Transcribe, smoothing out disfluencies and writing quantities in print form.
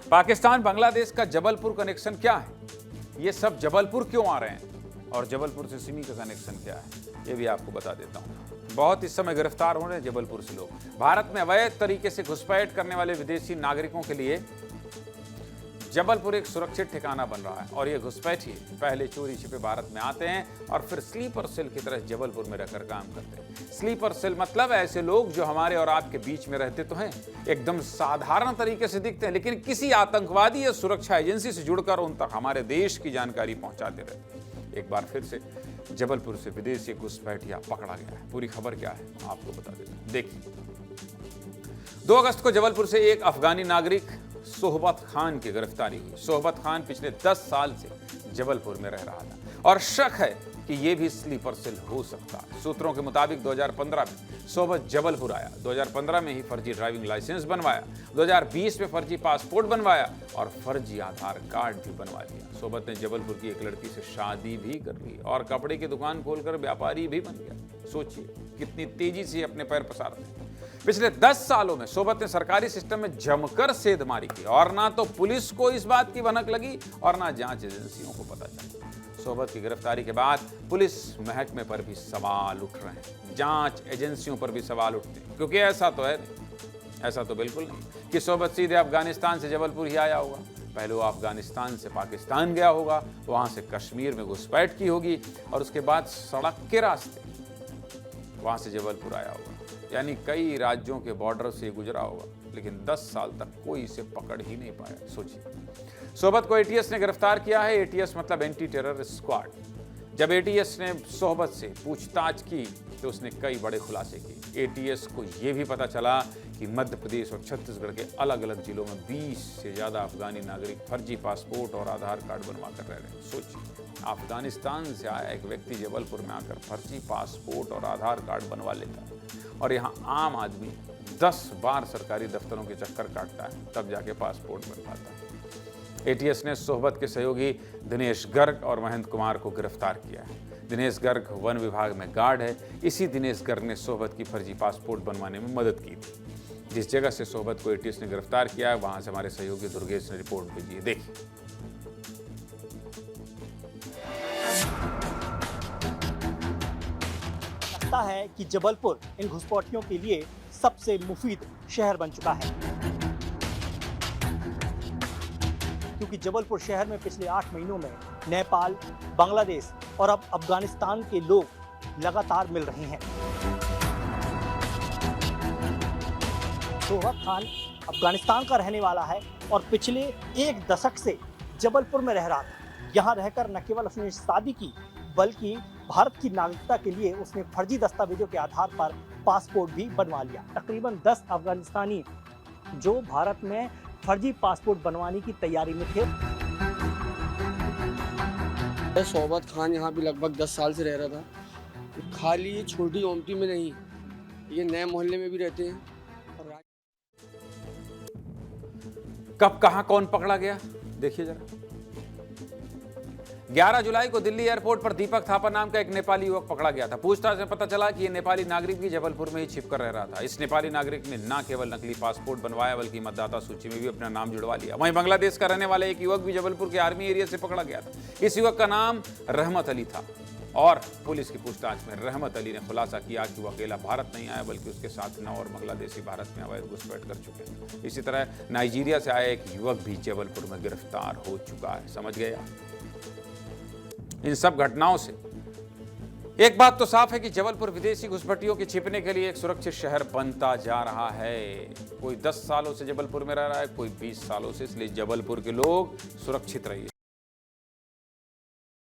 पाकिस्तान बांग्लादेश का जबलपुर कनेक्शन क्या है? ये सब जबलपुर क्यों आ रहे हैं? और जबलपुर से सिमी का कनेक्शन क्या है, ये भी आपको बता देता हूं। बहुत इस समय गिरफ्तार हो रहे हैं जबलपुर से लोग। भारत में अवैध तरीके से घुसपैठ करने वाले विदेशी नागरिकों के लिए जबलपुर एक सुरक्षित ठिकाना बन रहा है। और ये घुसपैठी पहले चोरी छिपे भारत में आते हैं और फिर स्लीपर सेल की तरह जबलपुर में रहकर काम करते हैं। स्लीपर सेल मतलब ऐसे लोग जो हमारे और आपके बीच में रहते तो हैं, एकदम साधारण तरीके से दिखते हैं, लेकिन किसी आतंकवादी या सुरक्षा एजेंसी से जुड़कर उन तक हमारे देश की जानकारी पहुंचाते रहते हैं। एक बार फिर से जबलपुर से विदेशी घुसपैठिया पकड़ा गया है। पूरी खबर क्या है आपको बता देता हूं, देखिए। 2 अगस्त को जबलपुर से एक अफगानी नागरिक सोहबत खान की गिरफ्तारी हुई। सोहबत खान पिछले 10 साल से जबलपुर में रह रहा था और शक है कि यह भी स्लीपर सेल हो सकता है। सूत्रों के मुताबिक 2015 में सोहबत जबलपुर आया। 2015 में ही फर्जी ड्राइविंग लाइसेंस बनवाया, 2020 में फर्जी पासपोर्ट बनवाया और फर्जी आधार कार्ड भी बनवा लिया। सोहबत ने जबलपुर की एक लड़की से शादी भी कर ली और कपड़े की दुकान खोलकर व्यापारी भी बन गया। सोचिए कितनी तेजी से अपने पैर पसारते हैं। पिछले 10 सालों में सोहबत ने सरकारी सिस्टम में जमकर सेधमारी की और ना तो पुलिस को इस बात की भनक लगी और ना जांच एजेंसियों को पता चला। सोहबत की गिरफ्तारी के बाद पुलिस महकमे पर भी सवाल उठ रहे हैं, जांच एजेंसियों पर भी सवाल उठते हैं, क्योंकि ऐसा तो है नहीं, ऐसा तो बिल्कुल नहीं कि सोहबत सीधे अफगानिस्तान से जबलपुर ही आया होगा। पहले वो अफगानिस्तान से पाकिस्तान गया होगा, वहां से कश्मीर में घुसपैठ की होगी और उसके बाद सड़क के रास्ते वहां से जबलपुर आया होगा। यानी कई राज्यों के बॉर्डर से गुजरा होगा, लेकिन 10 साल तक कोई इसे पकड़ ही नहीं पाया। सोचिए, सोहबत को एटीएस ने गिरफ्तार किया है। एटीएस मतलब एंटी टेरर स्क्वाड। जब एटीएस ने सोहबत से पूछताछ की तो उसने कई बड़े खुलासे किए। एटीएस को यह भी पता चला कि मध्य प्रदेश और छत्तीसगढ़ के अलग अलग जिलों में 20 से ज्यादा अफगानी नागरिक फर्जी पासपोर्ट और आधार कार्ड बनवा कर रह रहे हैं। सोचिए, अफगानिस्तान से आया एक व्यक्ति जबलपुर में आकर फर्जी पासपोर्ट और आधार कार्ड बनवा लेता है और यहाँ आम आदमी 10 बार सरकारी दफ्तरों के चक्कर काटता है, तब जाके पासपोर्ट बन पाता है। एटीएस ने सोहबत के सहयोगी दिनेश गर्ग और महेंद्र कुमार को गिरफ्तार किया है। दिनेश गर्ग वन विभाग में गार्ड है। इसी दिनेश गर्ग ने सोहबत की फर्जी पासपोर्ट बनवाने में मदद की थी। जिस जगह से सोहबत को एटीएस ने गिरफ्तार किया है, वहां से हमारे सहयोगी दुर्गेश ने रिपोर्ट भेजी है, देखिए। लगता है कि जबलपुर इन घुसपैठियों के लिए सबसे मुफीद शहर बन चुका है, क्योंकि जबलपुर शहर में पिछले 8 महीनों में नेपाल, बांग्लादेश और अब अफगानिस्तान के लोग लगातार मिल रहे हैं। सोहबत खान अफगानिस्तान का रहने वाला है और पिछले 1 दशक से जबलपुर में रह रहा था। यहाँ रहकर न केवल उसने शादी की, बल्कि भारत की नागरिकता के लिए उसने फर्जी दस्तावेजों के आधार पर पासपोर्ट भी बनवा लिया। तकरीबन 10 अफगानिस्तानी जो भारत में फर्जी पासपोर्ट बनवाने की तैयारी में थे। सोहबत खान यहाँ भी लगभग 10 साल से रह रहा था। खाली छोटी ओमती में नहीं, ये नए मोहल्ले में भी रहते हैं। कब कहां कौन पकड़ा गया, देखिए जरा। 11 जुलाई को दिल्ली एयरपोर्ट पर दीपक थापा नाम का एक नेपाली युवक पकड़ा गया था। पूछताछ में पता चला कि यह नेपाली नागरिक भी जबलपुर में ही छिपकर रह रहा था। इस नेपाली नागरिक ने न केवल नकली पासपोर्ट बनवाया, बल्कि मतदाता सूची में भी अपना नाम जुड़वा लिया। वहीं बांग्लादेश का रहने वाला एक युवक भी जबलपुर के आर्मी एरिया से पकड़ा गया था। इस युवक का नाम रहमत अली था और पुलिस की पूछताछ में रहमत अली ने खुलासा किया कि वो अकेला भारत नहीं आया, बल्कि उसके साथ 9 और बांग्लादेशी भारत में अवैध घुसपैठ कर चुके हैं। इसी तरह नाइजीरिया से आया एक युवक भी जबलपुर में गिरफ्तार हो चुका है। समझ गए आप? इन सब घटनाओं से एक बात तो साफ है कि जबलपुर विदेशी घुसपैठियों के छिपने के लिए एक सुरक्षित शहर बनता जा रहा है। कोई 10 सालों से जबलपुर में रह रहा है, कोई 20 सालों से, इसलिए जबलपुर के लोग सुरक्षित रहिए।